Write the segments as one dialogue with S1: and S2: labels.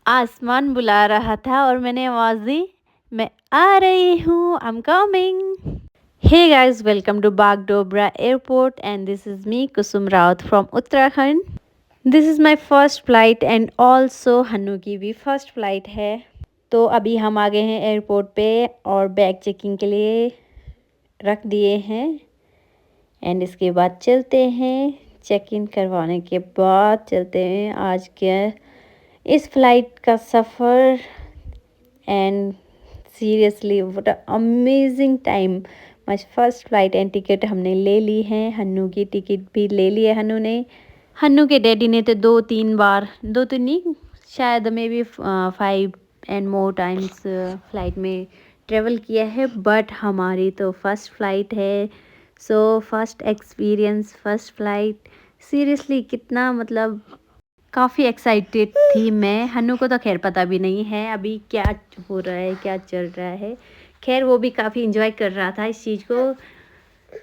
S1: आसमान बुला रहा था और मैंने आवाज़ दी, मैं आ रही हूँ, I am coming. Hey guys, welcome to Bagdogra Airport and this is me Kusum Raut from Uttarakhand. This is my first flight and also Hannu की भी फर्स्ट फ्लाइट है। तो अभी हम आ गए हैं एयरपोर्ट पे और बैग चेकिंग के लिए रख दिए हैं एंड इसके बाद चलते हैं। चेक इन करवाने के बाद चलते हैं आज के इस फ्लाइट का सफ़र and seriously what a amazing time. My first flight and ticket हमने ले ली है, हन्नू की टिकट भी ले ली है हन्नू ने। हन्नू के डैडी ने तो दो तो नहीं शायद मे भी 5 एंड मोर टाइम्स फ्लाइट में ट्रेवल किया है, बट हमारी तो फर्स्ट फ्लाइट है। So first experience, first flight, seriously कितना मतलब काफ़ी एक्साइटेड थी मैं। हन्नू को तो खैर पता भी नहीं है अभी क्या हो रहा है, क्या चल रहा है। खैर वो भी काफ़ी इंजॉय कर रहा था इस चीज़ को।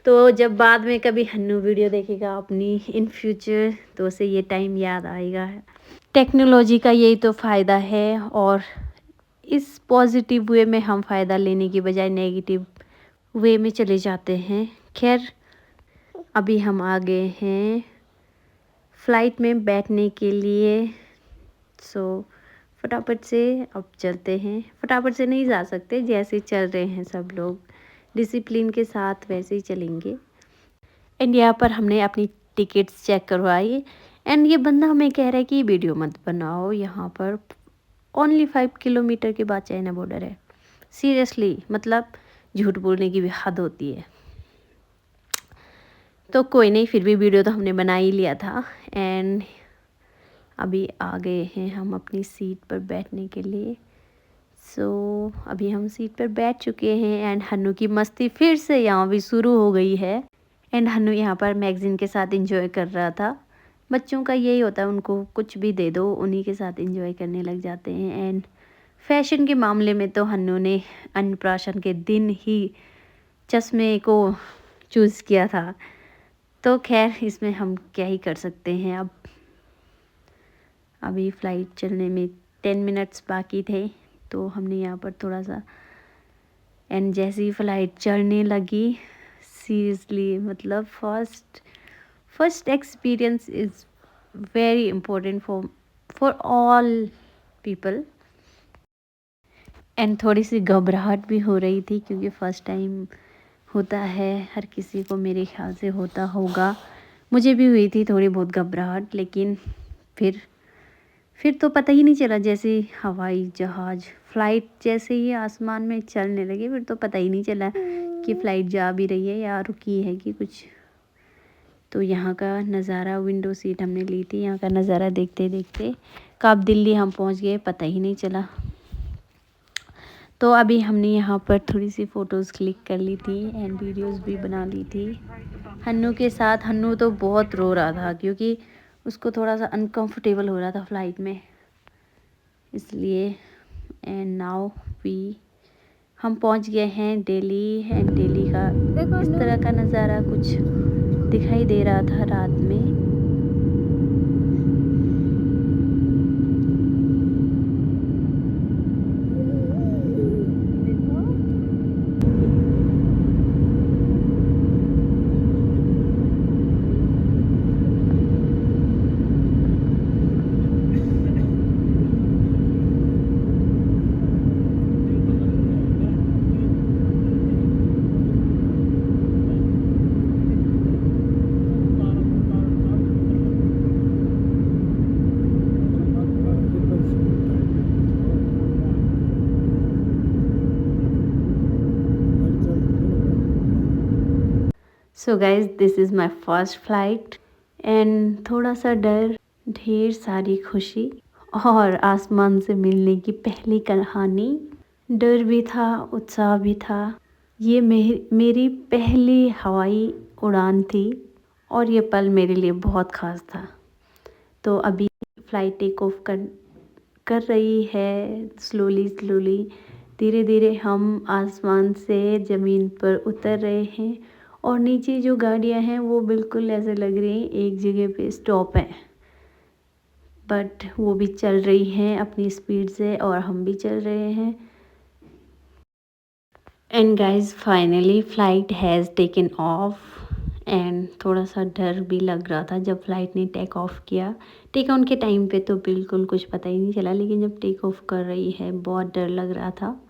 S1: तो जब बाद में कभी हन्नू वीडियो देखेगा अपनी इन फ्यूचर तो उसे ये टाइम याद आएगा। टेक्नोलॉजी का यही तो फ़ायदा है और इस पॉजिटिव वे में हम फ़ायदा लेने की बजाय नेगेटिव वे में चले जाते हैं। खैर अभी हम आ गए हैं फ़्लाइट में बैठने के लिए। सो फटाफट से अब चलते हैं। फटाफट से नहीं जा सकते, जैसे चल रहे हैं सब लोग डिसिप्लिन के साथ वैसे ही चलेंगे। एंड यहाँ पर हमने अपनी टिकट्स चेक करवाई एंड ये बंदा हमें कह रहा है कि वीडियो मत बनाओ, यहाँ पर ओनली 5 किलोमीटर के बाद चाइना बॉर्डर है। सीरियसली मतलब झूठ बोलने की भी हद होती है। तो कोई नहीं, फिर भी वीडियो तो हमने बना ही लिया था एंड अभी आ गए हैं हम अपनी सीट पर बैठने के लिए। सो अभी हम सीट पर बैठ चुके हैं एंड हन्नू की मस्ती फिर से यहाँ भी शुरू हो गई है। एंड हन्नू यहाँ पर मैगज़ीन के साथ एंजॉय कर रहा था। बच्चों का यही होता है, उनको कुछ भी दे दो उन्हीं के साथ एंजॉय करने लग जाते हैं। एंड फैशन के मामले में तो हन्नू ने अन्नप्राशन के दिन ही चश्मे को चूज़ किया था। तो खैर इसमें हम क्या ही कर सकते हैं। अब अभी फ़्लाइट चलने में 10 मिनट्स बाकी थे तो हमने यहाँ पर थोड़ा सा एंड जैसे ही फ़्लाइट चलने लगी सीरियसली मतलब first experience is very important for all people. And थोड़ी सी घबराहट भी हो रही थी क्योंकि फ़र्स्ट टाइम होता है, हर किसी को मेरे ख्याल से होता होगा। मुझे भी हुई थी थोड़ी बहुत घबराहट, लेकिन फिर तो पता ही नहीं चला। जैसे हवाई जहाज़ फ़्लाइट जैसे ही आसमान में चलने लगे फिर तो पता ही नहीं चला कि फ़्लाइट जा भी रही है या रुकी है कि कुछ। तो यहाँ का नज़ारा, विंडो सीट हमने ली थी, यहाँ का नज़ारा देखते देखते कब दिल्ली हम पहुँच गए पता ही नहीं चला। तो अभी हमने यहाँ पर थोड़ी सी फ़ोटोज़ क्लिक कर ली थी एंड वीडियोज़ भी बना ली थी हन्नू के साथ। हन्नू तो बहुत रो रहा था क्योंकि उसको थोड़ा सा अनकंफर्टेबल हो रहा था फ़्लाइट में, इसलिए। एंड नाउ हम पहुंच गए हैं दिल्ली एंड दिल्ली का इस तरह का नज़ारा कुछ दिखाई दे रहा था रात में। So guys this is my first flight and थोड़ा सा डर, ढेर सारी खुशी और आसमान से मिलने की पहली कहानी। डर भी था, उत्साह भी था। ये मेरी पहली हवाई उड़ान थी और ये पल मेरे लिए बहुत ख़ास था। तो अभी फ़्लाइट टेक ऑफ कर रही है स्लोली धीरे धीरे। हम आसमान से ज़मीन पर उतर रहे हैं और नीचे जो गाड़ियां हैं वो बिल्कुल ऐसे लग रही हैं एक जगह पे स्टॉप है। बट वो भी चल रही हैं अपनी स्पीड से और हम भी चल रहे हैं। And guys finally flight has taken of and थोड़ा सा डर भी लग रहा था जब फ़्लाइट ने टेक ऑफ किया। टेक ऑन के टाइम पे तो बिल्कुल कुछ पता ही नहीं चला, लेकिन जब टेक ऑफ कर रही है बहुत डर लग रहा था।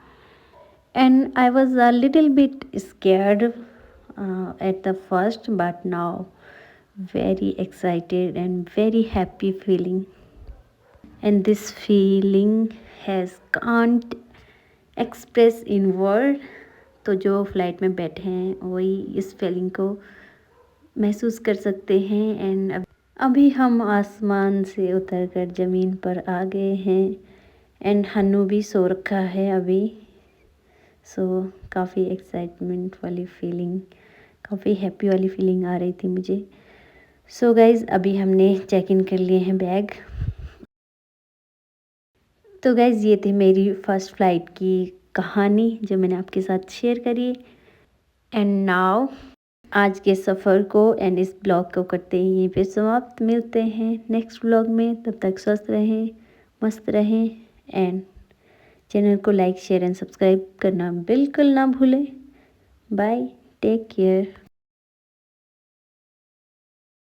S1: And I was a little bit scared at the first, but now very excited and very happy feeling, and this feeling has can't express in word। तो जो फ्लाइट में बैठे हैं वही इस फीलिंग को महसूस कर सकते हैं। एंड अभी हम आसमान से उतरकर ज़मीन पर आ गए हैं एंड हन्नू भी सो रखा है अभी। सो काफ़ी एक्साइटमेंट वाली फीलिंग, काफ़ी हैप्पी वाली फीलिंग आ रही थी मुझे। सो गाइज़ अभी हमने चेक इन कर लिए हैं बैग। तो गाइज़ ये थी मेरी फ़र्स्ट फ़्लाइट की कहानी जो मैंने आपके साथ शेयर करी। एंड नाउ आज के सफ़र को एंड इस ब्लॉग को करते ही यहीं पे समाप्त। मिलते हैं नेक्स्ट ब्लॉग में, तब तक स्वस्थ रहें, मस्त रहें एंड चैनल को लाइक शेयर एंड सब्सक्राइब करना बिल्कुल ना भूलें। Bye, take care.